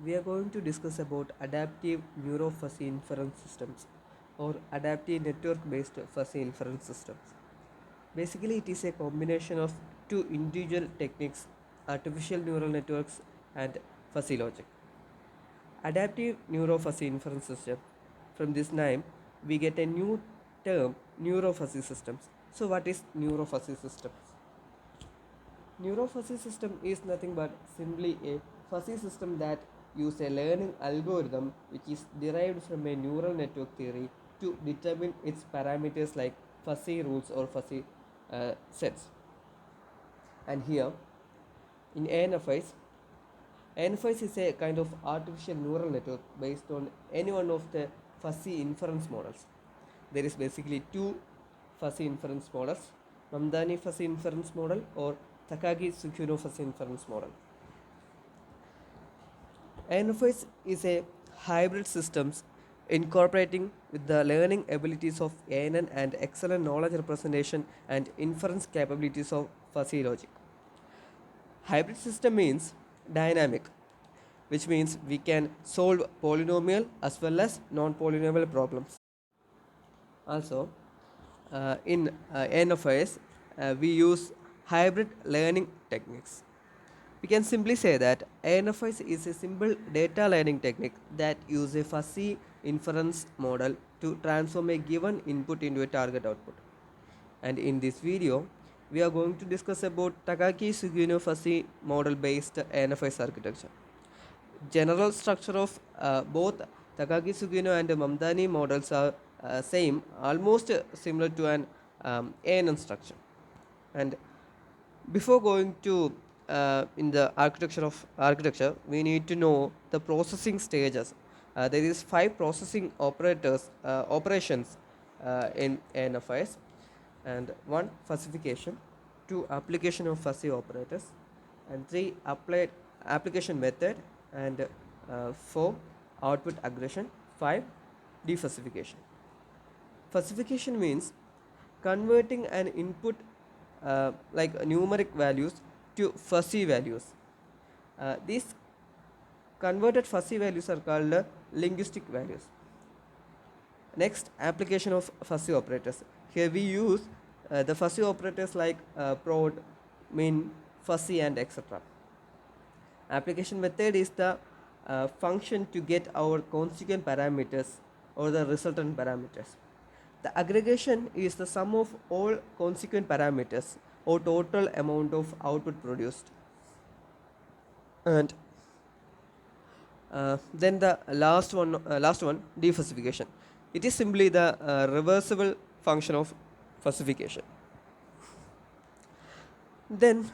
we are going to discuss about adaptive neurofuzzy inference systems or adaptive network-based fuzzy inference systems. Basically, it is a combination of two individual techniques, artificial neural networks and fuzzy logic. Adaptive neurofuzzy inference system. From this name, we get a new term, neurofuzzy systems. So what is neurofuzzy systems? Neurofuzzy system is nothing but simply a fuzzy system that uses a learning algorithm which is derived from a neural network theory to determine its parameters like fuzzy rules or fuzzy sets. And here in ANFIs, ANFIs is a kind of artificial neural network based on any one of the fuzzy inference models. There is basically two fuzzy inference models, Mamdani fuzzy inference model or Takagi Sugino fuzzy inference model. ANFIs is a hybrid systems incorporating with the learning abilities of ANN and excellent knowledge representation and inference capabilities of fuzzy logic. Hybrid system means dynamic, which means we can solve polynomial as well as non-polynomial problems. Also, in NFIs, we use hybrid learning techniques. We can simply say that ANFIs is a simple data learning technique that uses a fuzzy inference model to transform a given input into a target output. And in this video, we are going to discuss about Takagi Sugino fuzzy model based ANFIs architecture. General structure of both Takagi Sugino and Mamdani models are same, almost similar to an ANN structure. And before going to in the architecture, we need to know the processing stages. There is 5 processing operations in NFIs, and 1 fuzzification, 2 application of fuzzy operators, and 3 applied application method, and 4 output aggression, 5 defuzzification. Fuzzification means converting an input like numeric values to fuzzy values. These converted fuzzy values are called linguistic values. Next, application of fuzzy operators. Here we use the fuzzy operators like prod, min, fuzzy, and etc. Application method is the function to get our consequent parameters or the resultant parameters. The aggregation is the sum of all consequent parameters or total amount of output produced. And then the last one, defuzzification. It is simply the reversible function of fuzzification. Then,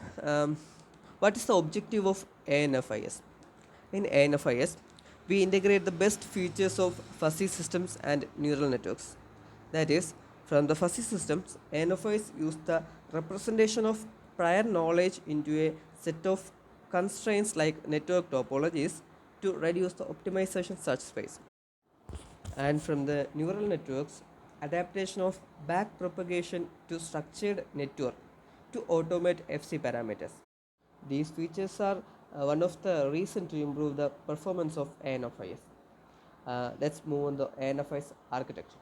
what is the objective of ANFIS? In ANFIS, we integrate the best features of fuzzy systems and neural networks. That is, from the fuzzy systems, ANFIs use the representation of prior knowledge into a set of constraints like network topologies to reduce the optimization search space. And from the neural networks, adaptation of backpropagation to structured network to automate FC parameters. These features are one of the reasons to improve the performance of ANFIs. Let's move on the ANFIs architecture.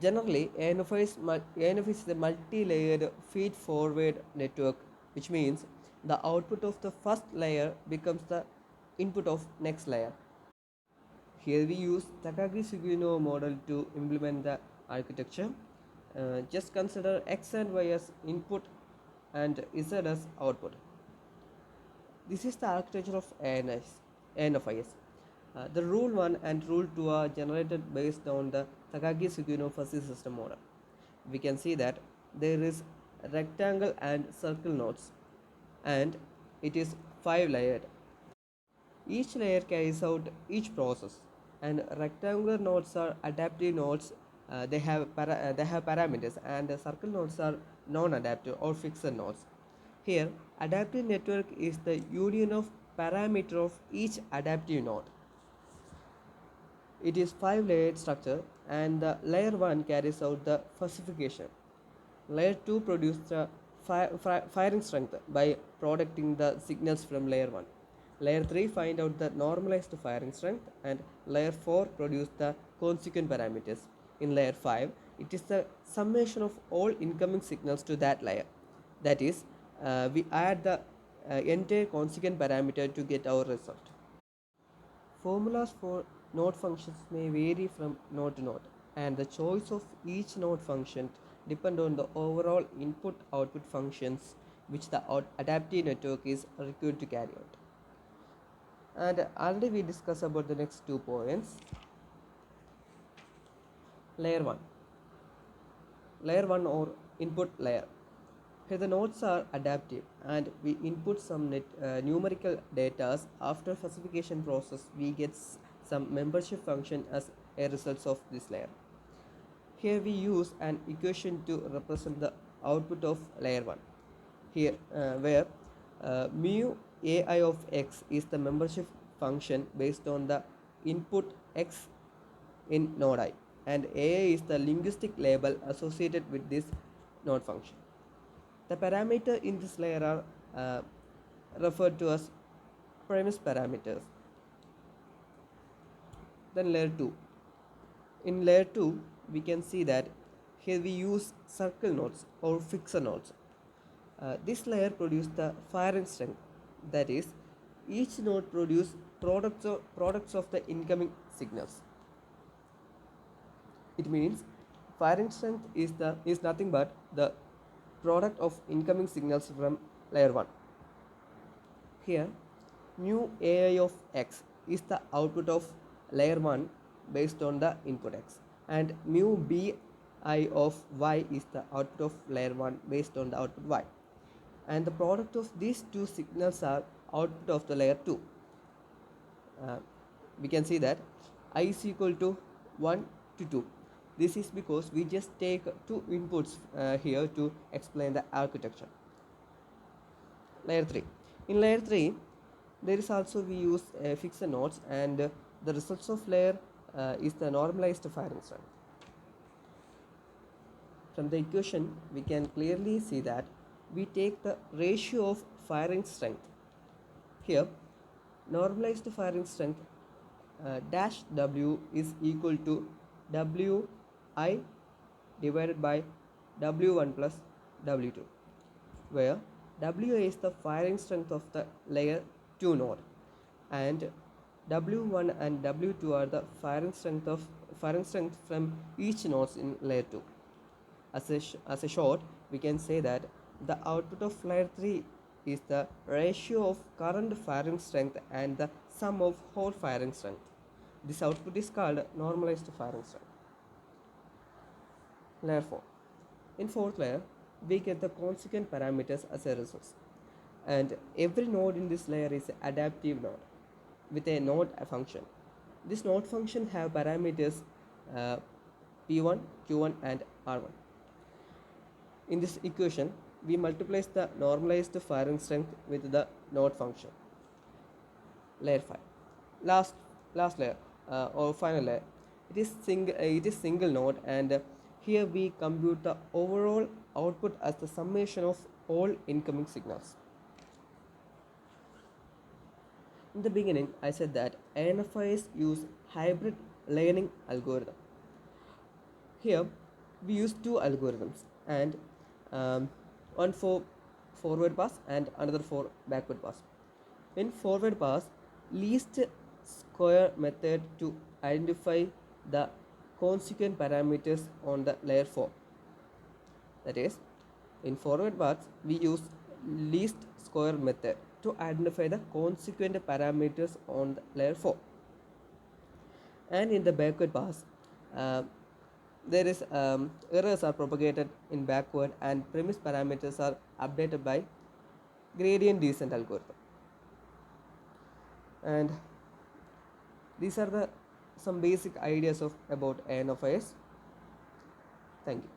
Generally, ANFIs is a multi-layered feed-forward network, which means the output of the first layer becomes the input of next layer. Here we use Takagi Sugino model to implement the architecture. Just consider X and Y as input and Z as output. This is the architecture of ANFIs. The rule 1 and rule 2 are generated based on the Takagi Sugino fuzzy system model. We can see that there is rectangle and circle nodes, and it is 5 layered. Each layer carries out each process, and rectangular nodes are adaptive nodes. They have parameters, and the circle nodes are non-adaptive or fixed nodes. Here, adaptive network is the union of parameter of each adaptive node. It is 5 layered structure, and the layer 1 carries out the fuzzification. Layer 2 produces the firing strength by producing the signals from layer 1. Layer 3 find out the normalized firing strength, and layer 4 produce the consequent parameters. In layer 5, it is the summation of all incoming signals to that layer. That is, we add the entire consequent parameter to get our result. Formulas for node functions may vary from node to node, and the choice of each node function depend on the overall input-output functions which the adaptive network is required to carry out. And already we discussed about the next 2 points. Layer 1. Layer 1 or input layer. Here the nodes are adaptive and we input some numerical data. After classification process we get some membership function as a result of this layer. Here we use an equation to represent the output of layer 1. Here where mu ai of x is the membership function based on the input x in node I, and ai is the linguistic label associated with this node function. The parameter in this layer are referred to as premise parameters. Then layer 2. In layer 2 we can see that here we use circle nodes or fixer nodes. This layer produces the firing strength, that is, each node produces products of the incoming signals. It means firing strength is nothing but the product of incoming signals from layer 1. Here mu ai of x is the output of layer 1 based on the input x, and mu bi of y is the output of layer 1 based on the output y, and the product of these two signals are output of the layer 2. We can see that I is equal to 1 to 2. This is because we just take two inputs here to explain the architecture. Layer 3. In layer 3 there is also we use fixed nodes, and the results of layer is the normalized firing strength. From the equation we can clearly see that we take the ratio of firing strength. Here normalized firing strength dash w is equal to wi divided by w1 plus w2, where wa is the firing strength of the layer 2 node, and w1 and w2 are the firing strength from each nodes in layer 2. As a short, we can say that the output of layer 3 is the ratio of current firing strength and the sum of whole firing strength. This output is called normalized firing strength. Layer 4. In fourth layer, we get the consequent parameters as a result, and every node in this layer is an adaptive node with a node function. This node function have parameters p1, q1 and r1. In this equation we multiply the normalized firing strength with the node function. Layer 5. Last layer or final layer. It is single node, and here we compute the overall output as the summation of all incoming signals. In the beginning I said that ANFIs use hybrid learning algorithm. Here we use two algorithms, and one for forward pass and another for backward pass. In forward pass, least square method to identify the consequent parameters on the layer 4. That is, in forward pass we use least square method to identify the consequent parameters on the layer 4, and in the backward pass there is errors are propagated in backward, and premise parameters are updated by gradient descent algorithm. And these are the some basic ideas about ANFIs. Thank you.